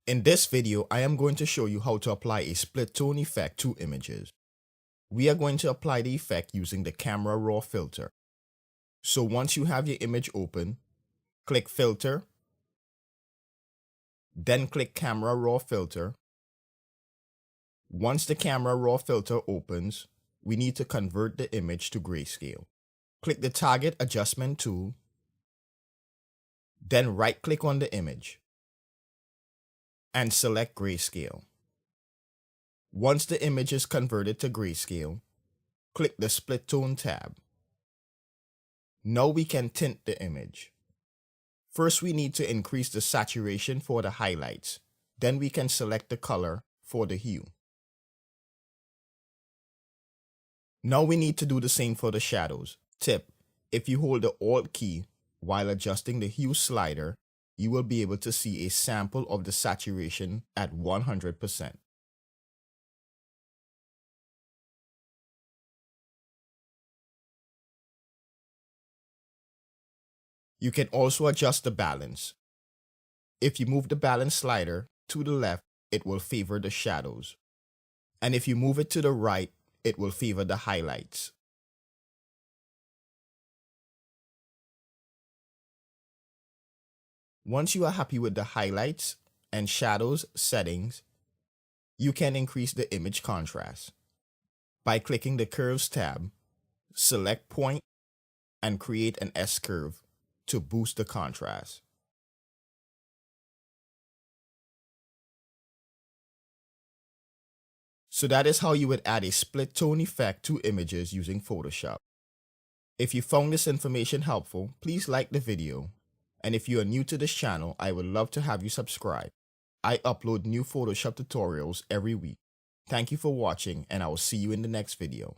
In this video, I am going to show you how to apply a split tone effect to images. We are going to apply the effect using the camera raw filter. So once you have your image open, click Filter, then click Camera Raw Filter. Once the Camera Raw Filter opens, we need to convert the image to grayscale. Click the Target Adjustment tool, then right-click on the image and select Grayscale. Once the image is converted to grayscale, click the Split Tone tab. Now we can tint the image. First, we need to increase the saturation for the highlights. Then we can select the color for the hue. Now we need to do the same for the shadows. Tip: if you hold the Alt key while adjusting the hue slider, you will be able to see a sample of the saturation at 100%. You can also adjust the balance. If you move the balance slider to the left, it will favor the shadows. And if you move it to the right, it will favor the highlights. Once you are happy with the highlights and shadows settings, you can increase the image contrast. By clicking the Curves tab, select Point and create an S-curve to boost the contrast. So that is how you would add a split tone effect to images using Photoshop. If you found this information helpful, please like the video. And if you are new to this channel, I would love to have you subscribe. I upload new Photoshop tutorials every week. Thank you for watching, and I will see you in the next video.